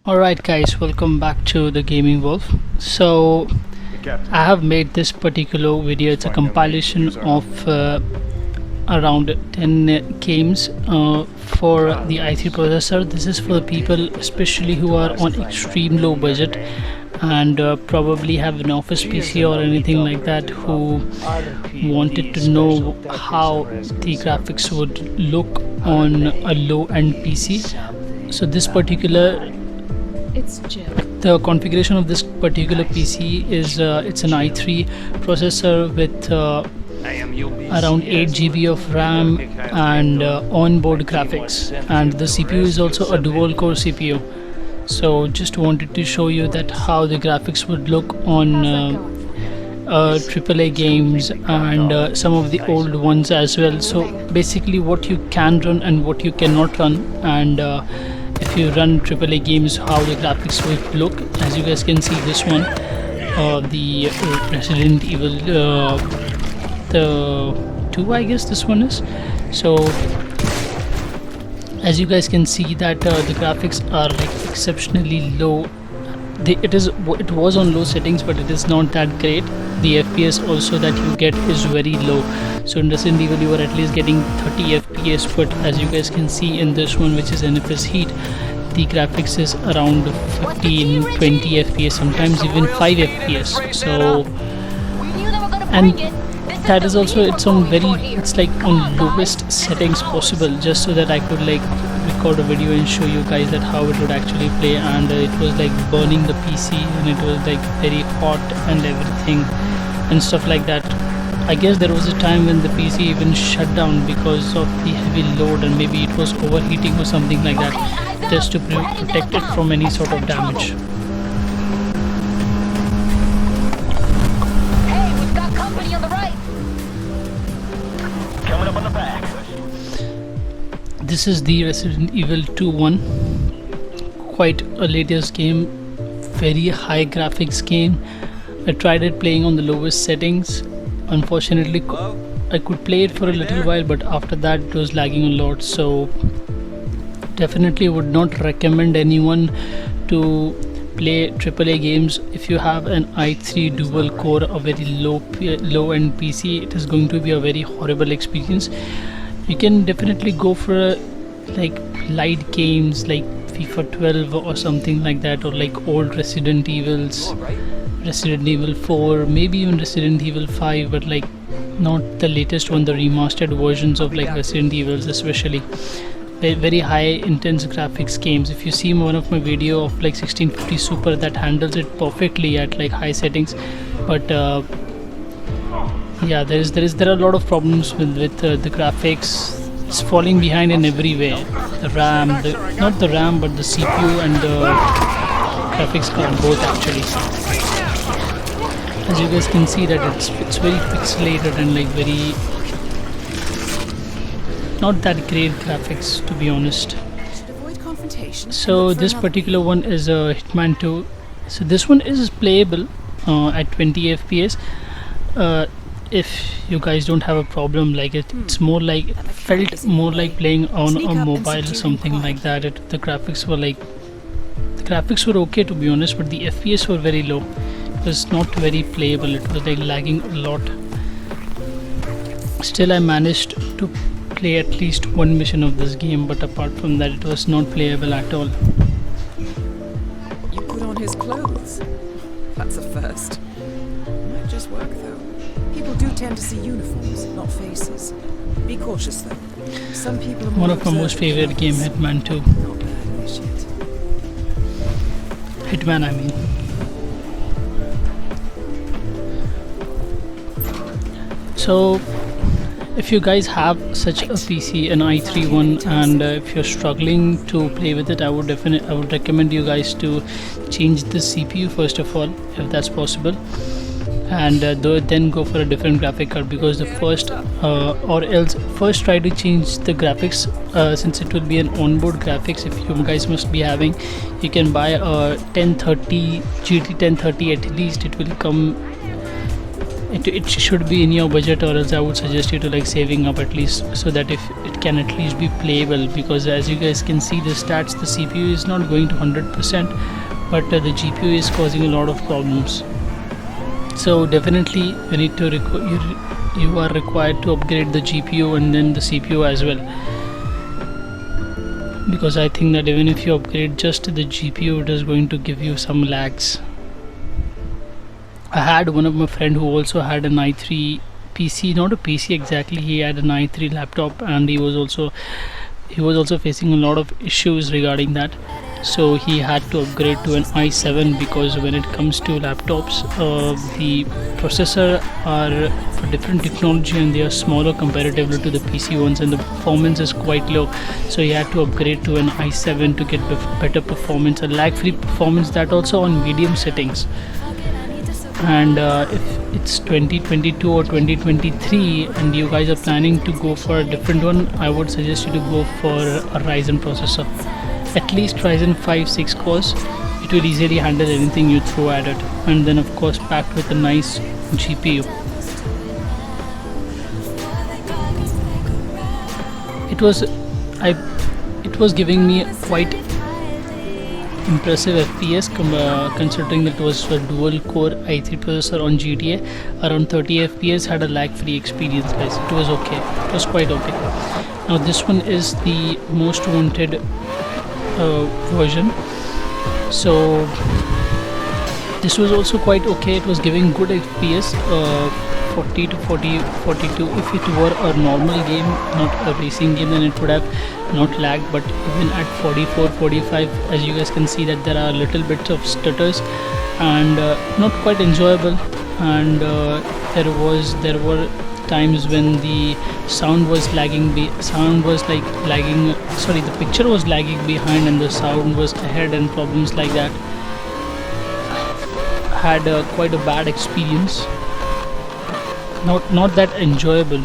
Alright guys, welcome back to the Gaming Wolf. So I have made this particular video. It's a compilation of around 10 games for the i3 processor. This is for the people especially who are on extreme low budget and probably have an office PC or anything like that, who wanted to know how the graphics would look on a low end PC. So this particular the configuration of this particular PC is it's an i3 processor with around 8 GB of RAM and onboard graphics, and the CPU is also a dual core CPU. So just wanted to show you that how the graphics would look on AAA games and some of the old ones as well. So basically what you can run and what you cannot run, and if you run AAA games, how the graphics will look. As you guys can see, this one, the Resident Evil the 2, I guess this one is. So as you guys can see that the graphics are like exceptionally low. It was on low settings, but it is not that great. The FPS also that you get is very low. So in Resident Evil you are at least getting 30 FPS, but as you guys can see in this one, which is NFS Heat, the graphics is around 15, 20 FPS, sometimes even 5 FPS. So, and that is also it's like on lowest settings possible, just so that I could like record a video and show you guys that how it would actually play. And it was like burning the PC, and it was like very hot and everything and stuff like that. I guess there was a time when the PC even shut down because of the heavy load, and maybe it was overheating or something like that, just to protect it from any sort of damage. Hey, we've got company on the right. Coming up on the back. This is the Resident Evil 2 one, quite a latest game, very high graphics game. I tried it playing on the lowest settings. Unfortunately, I could play it for a little while, but after that it was lagging a lot. So definitely would not recommend anyone to play AAA games. If you have an i3 dual core, a very low end PC, it is going to be a very horrible experience. You can definitely go for like light games like FIFA 12 or something like that, or like old Resident Evils, Resident Evil 4, maybe even Resident Evil 5, but like not the latest one, the remastered versions of like Resident Evils, especially very high intense graphics games. If you see one of my video of like 1650 Super, that handles it perfectly at like high settings, but yeah, there are a lot of problems with the graphics. It's falling behind in every way. The RAM, not the RAM, but the CPU and the graphics card, both actually. As you guys can see that it's very pixelated and like very not that great graphics, to be honest. So this particular one is a Hitman 2. So this one is playable at 20 FPS. If you guys don't have a problem, like it's more like felt more like playing on a mobile or something like that. The graphics were okay, to be honest, but the FPS were very low. It was not very playable. It was like lagging a lot. Still, I managed to play at least one mission of this game, but apart from that, it was not playable at all. You put on his clothes. That's a first. Might just work though. People do tend to see uniforms, not faces. Be cautious though. Some people are more one of my most favorite game, Hitman 2. Not bad, shit. Hitman, I mean. So if you guys have such a PC, an i3 one, and if you're struggling to play with it, I would recommend you guys to change the CPU first of all, if that's possible, and then go for a different graphic card, because the first first try to change the graphics, since it will be an onboard graphics. If you guys must be having, you can buy a 1030 GT 1030 at least. It will come it should be in your budget, or else I would suggest you to like saving up at least, so that if it can at least be playable, because as you guys can see the stats, the CPU is not going to 100%, but the GPU is causing a lot of problems. So definitely you need to you are required to upgrade the GPU and then the CPU as well, because I think that even if you upgrade just the GPU, it is going to give you some lags. I had one of my friend who also had an i3 PC, not a PC exactly, he had an i3 laptop, and he was also facing a lot of issues regarding that. So he had to upgrade to an i7, because when it comes to laptops, the processor are for different technology and they are smaller comparatively to the PC ones, and the performance is quite low. So he had to upgrade to an i7 to get better performance, a lag-free performance, that also on medium settings. And if it's 2022 or 2023 and you guys are planning to go for a different one, I would suggest you to go for a Ryzen processor, at least Ryzen 5-6 cores. It will easily handle anything you throw at it, and then of course packed with a nice GPU. It was giving me quite impressive FPS considering that it was a dual core i3 processor on GTA. Around 30 FPS, had a lag free experience guys. It was okay, it was quite okay. Now this one is the most wanted version, so this was also quite okay. It was giving good FPS, 40 to 42. If it were a normal game, not a racing game, then it would have not lagged, but even at 44-45, as you guys can see that there are little bits of stutters and not quite enjoyable. And there were times when the sound was lagging, the picture was lagging behind and the sound was ahead, and problems like that. Had quite a bad experience, not that enjoyable.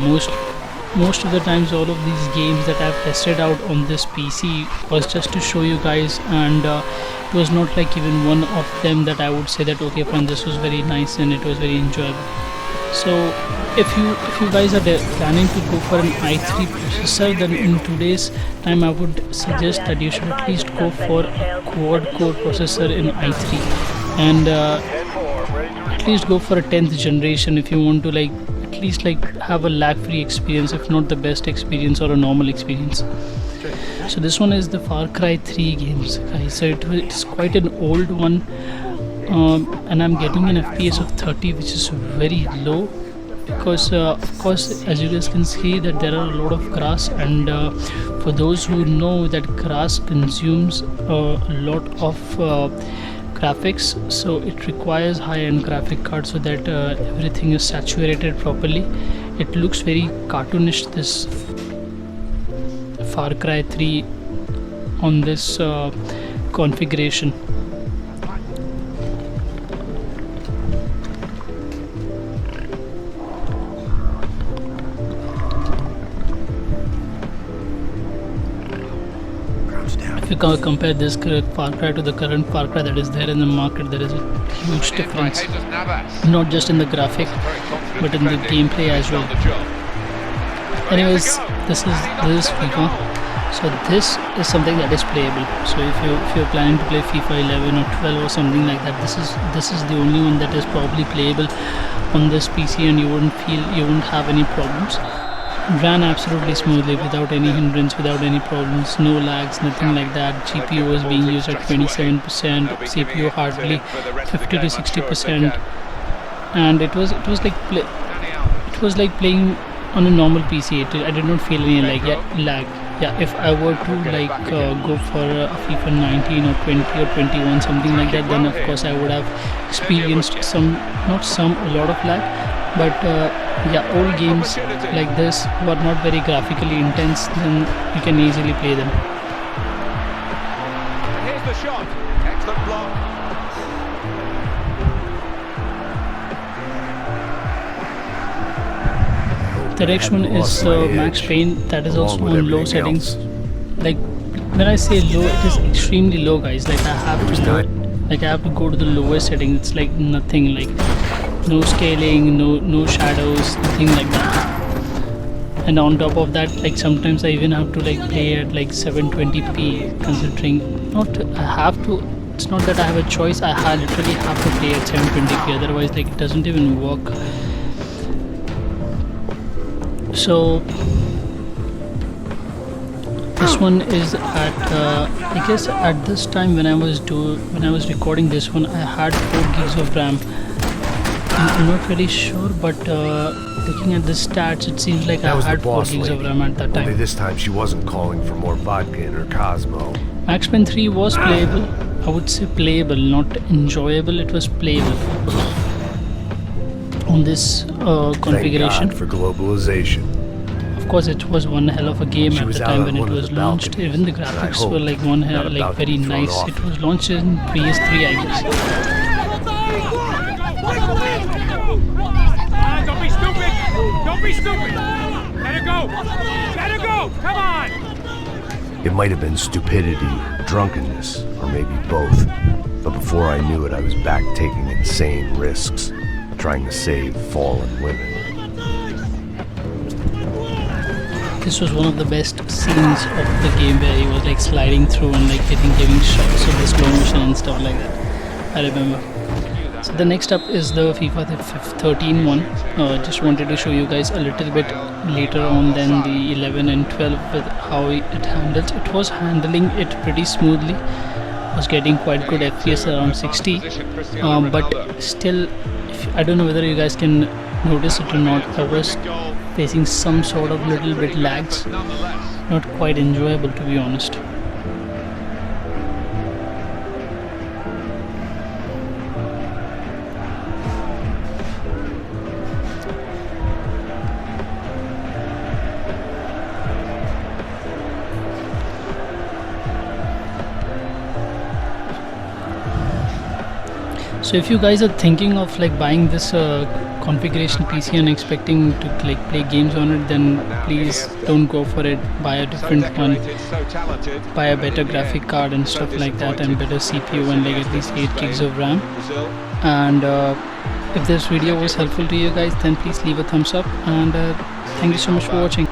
Most of the times all of these games that I've tested out on this PC was just to show you guys, and it was not like even one of them that I would say that okay fine, this was very nice and it was very enjoyable. So if you guys are planning to go for an i3 processor, then in today's time I would suggest that you should at least go for a quad core processor in i3, and at least go for a 10th generation if you want to like at least like have a lag free experience, if not the best experience or a normal experience. So this one is the Far Cry 3 games guys. So it's quite an old one, and I'm getting an FPS of 30, which is very low, because of course as you guys can see that there are a lot of grass, and for those who know that grass consumes a lot of graphics, so it requires high-end graphic card so that everything is saturated properly. It looks very cartoonish, this Far Cry 3 on this configuration. If you compare this Far Cry to the current Far Cry that is there in the market, there is a huge difference, not just in the graphic but in the gameplay as well. Anyways, this is FIFA. So this is something that is playable. So if you're planning to play FIFA 11 or 12 or something like that, this is the only one that is probably playable on this PC, and you wouldn't have any problems. Ran absolutely smoothly without any hindrance, without any problems, no lags, nothing like that. GPU was being used at 27%, CPU hardly 50 to 60%, and it was like playing on a normal PC. I did not feel any lag. Yeah, if I were to like go for a FIFA 19 or 20 or 21, something like that, then of course I would have experienced a lot of lag. But yeah, old games like this who are not very graphically intense, then you can easily play them. Here's the shot. Excellent block. The next one is Max Payne, that is also on low settings. Like when I say low, it is extremely low guys. Like I have to go to the lowest setting. It's like nothing. Like no scaling, no shadows, nothing like that. And on top of that, like sometimes I even have to like play at like 720p, considering I have to. It's not that I have a choice. I literally have to play at 720p. Otherwise, like it doesn't even work. So this one is at I guess at this time when I was recording this one, I had 4 gigs of RAM. I'm not really sure, but looking at the stats, it seems like I had 4 gigs of RAM at that time. Only this time she wasn't calling for more vodka in her Cosmo. Max Payne 3 was playable. I would say playable, not enjoyable. It was playable on this configuration. Thank God for globalization. Of course, it was one hell of a game at the time when it was launched. Even the graphics were like one hell, like very nice. It was launched in PS3, I guess. Don't be stupid! Don't be stupid! Let it go! Let it go! Come on! It might have been stupidity, drunkenness, or maybe both. But before I knew it, I was back taking insane risks, trying to save fallen women. This was one of the best scenes of the game where he was like sliding through and like giving shots of the slow motion and stuff like that. I remember. So the next up is the FIFA 13 one. Just wanted to show you guys a little bit later on than the 11 and 12 with how it handles. It was handling it pretty smoothly. Was getting quite good FPS around 60. But still, I don't know whether you guys can notice it or not. I was facing some sort of little bit lags. Not quite enjoyable, to be honest. So if you guys are thinking of like buying this configuration PC and expecting to like play games on it, then please don't go for it. Buy a different one, buy a better graphic card and stuff like that, and better CPU and like at least 8 gigs of RAM. And if this video was helpful to you guys, then please leave a thumbs up, and thank you so much for watching.